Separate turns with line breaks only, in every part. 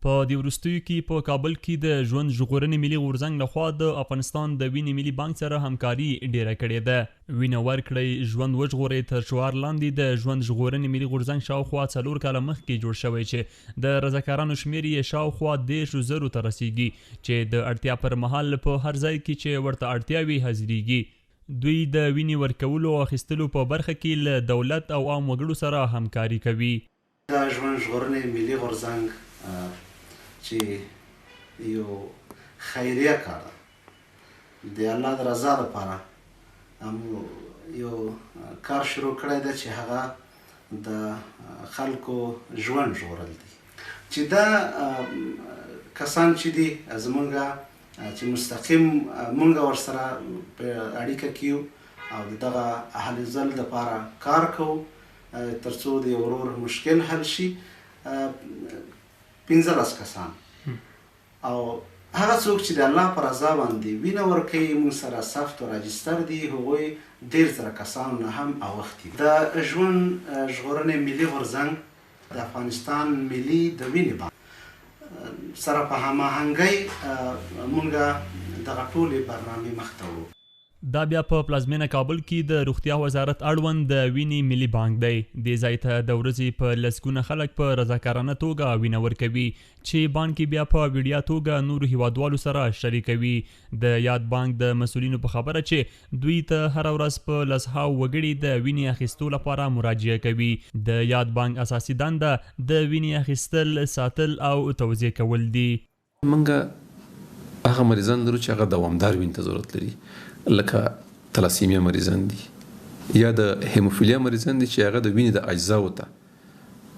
په دې وروستیو کې په کابل کې د ژوند ژغورنې ملي غورځنګ لخوا د افغانستان د وینې ملي بانک سره همکاري ډیره کړې ده. وینه ورکړئ ژوند وژغورئ تر شعار لاندې د ژوند ژغورنې ملي غورځنګ شاوخوا 4 کاله مخکې جوړ شوی چې د رضاکارانو شمیر یې شاوخوا 10,000 ته رسیږي چې د اړتیا پر مهال په هر ځای کې چې ورته اړتیا وي حاضریږي. دوی د وینې ورکولو او اخیستلو په برخه کې له دولت او عام وګړو سره همکاري کوي.
د ژوند ژغورنې ملي غورځنګ چې یو خیریه کار ده د الله د رضا لپاره یو کار شروع کړی ده چې هغه د خلکو ژوند ژغورل دي چې دا کسان چې دي زمونږ چې مستقیم مونږ ورسره په اړیکه کې یو او دغه اهل ځل لپاره کار کوو تر څو د ورور مشکل حل شي. 15 کسان او هغه څوک چې د الله پر رضا باندې وینه ورکوي موږ سره ثبت او راجستر دي هغوی 10,000 کسانو نه هم اوښتي. د ژوند ژغورنې ملي غورځنګ د افغانستان ملي د وینې بانک سره په هماهنګۍ موږ دغه ټولې برنامې مخته وړو.
دا بیا په پلازمینه کابل کې د روغتیا وزارت اړوند د وینې ملي بانک دی. دې ځای ته د ورځې په لسګونه خلک په رضاکارانه توګه وینه ورکوي چې بانک بیا په ویډیا توګه نورو هیوادوالو سره شریکوي. د یاد بانک د مسؤلینو په خبره چې دوی ته هر ورځ په لسهاو وګړي د وینې اخیستو لپاره مراجعه کوي. د یاد بانک اساسي دنده د وینې اخیستل، ساتل او توزیع کول دي.
موږ هغه مریضان لرو چې هغه دوامدار وینې ته ضرورت لري، لکه تلاسیمیا مریضان دي یا د هیموفیلیا مریضان دي چې هغه د وینې د اجزاو ته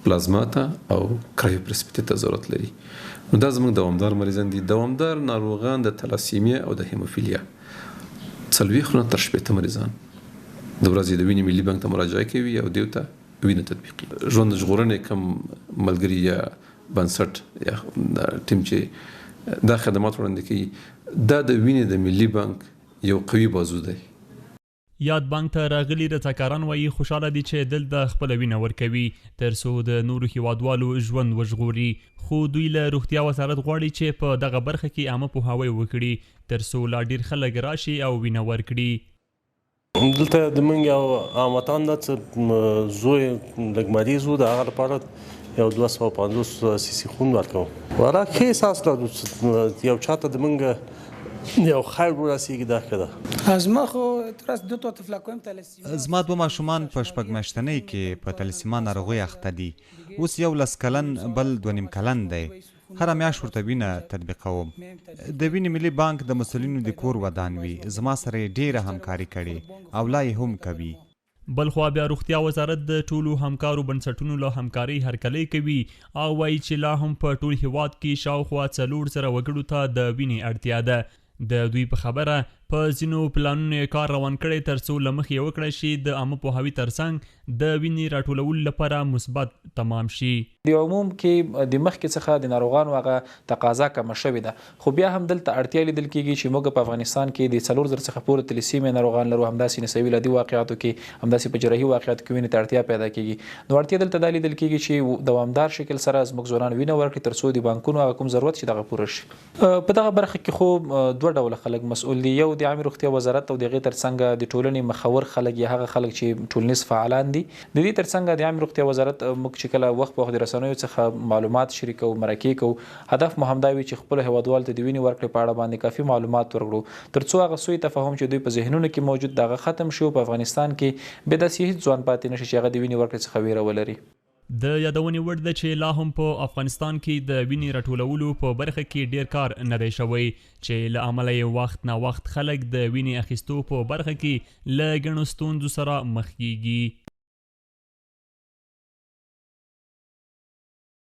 پلازما ته او کرایوپرسپیټي ته ضرورت لري. نو دا زموږ دوامدار مریضان دي. دوامدار ناروغان د تلاسیمیا او د هیموفیلیا 40 تر 60 مریضان د ورځې د وینې ملي بانک ته مراجعه کوي او دیو ته وینه تطبیقي. ژوند ژغورنې کم ملګري یا بنسټ یا ټیم چې دا خدمات وړاندې کوي دا د وینې د ملي بانک یو قوي بازو دی.
یاد بانک ته راغلي رضاکاران وایي خوشحاله دي چې دلته خپله وینه ورکوي تر څو د نورو هیوادوالو ژوند وژغوري. خو دوی له روغتیا وزارت غواړي چې په دغه برخه کې عامه پوهاوی وکړي تر څو لا ډیر خلک راشي او وینه ورکړي.
دلته د موږ یو وطن ده چې زوی لږ مریض و د هغه لپاره یو 250 سیسي خون ورکوم. ورا ښه احساس لرو چې یو چاته د موږ یو خیر ورسیږي دا ښه ده.
زما خو تراس 2 طفلکوم تلسیما
زما 2 ماشومان په شپږ میاشتنۍ کې په تلسیما ناروغۍ اخته دي. اوس یو 10 کلن بل 2.5 کلن دی. هره میاشت ورته وینه تطبیقوم. د وینې ملي بانک د مسؤلینو د کور ودان وي زما سره ډیره همکاري کړې او لا یې هم کوي.
بلخوا بیا روغتیا وزارت د ټولو همکارو بنسټونو له همکارۍ هرکلی کوي او وایي چې لا هم په ټول هیواد کې شاوخوا 400 وګړو ته د وینې اړتیا ده. د دوی په خبره په ځینو پلانونو یې کار روان کړی تر څو له مخې وکړی شي د عامه پوهاوي ترڅنګ د وینې راټولولو لپاره مثبت تمام شي.
د عموم کې د مخکې څخه د ناروغانو هغه تقاضا کمه شوې ده خو بیا هم دلته اړتیا لیدل کېږي چې موږ په افغانستان کې د 4,000 څخه پورې تلسیمیا ناروغان لرو. همداسې نسوي ولادي واقعاتو کې همداسې په جراحي واقعاتو کې وینې ته اړتیا پیدا کېږي. نو اړتیا دلته دا لیدل کېږي چې دوامدار شکل سره زموږ ځوانان وینه ورکړي تر څو د بانکونو هغه کوم ضرورت چې دغه پوره شي. په دغه برخه کې خو 2 ډوله خلک مسؤل دي. یو د عامه روغتیا وزارت او دغه ترڅنګ د ټولنې مخور خلک یا هغه خلک چې ټولنیز فعالان دي. د دې ترڅنګ د عامه روغتیا وزارت موږ چې کله وخت په وخت د رسنیو څخه معلومات شریکو مرکې کو هدف مو همدا وي چې خپل هیوادوال ته د وینې ورکړې په اړه باندې کافي معلومات ورکړو تر څو هغه سوء تفاهم چې دوی په ذهنونو کې موجود دغه ختم شي. په افغانستان کې به داسې هیڅ ځوان پاتې نشي چې هغه د وینې ورکړې څخه ویره ولري.
د یادونې وړ ده چې لا هم په افغانستان کې د وینې راټولولو په برخه کې ډیر کار نه دی شوی چې له امله یې وخت نا وخت خلک د وینې اخیستو په برخه کې له ګڼو ستونزو سره مخ کیږي.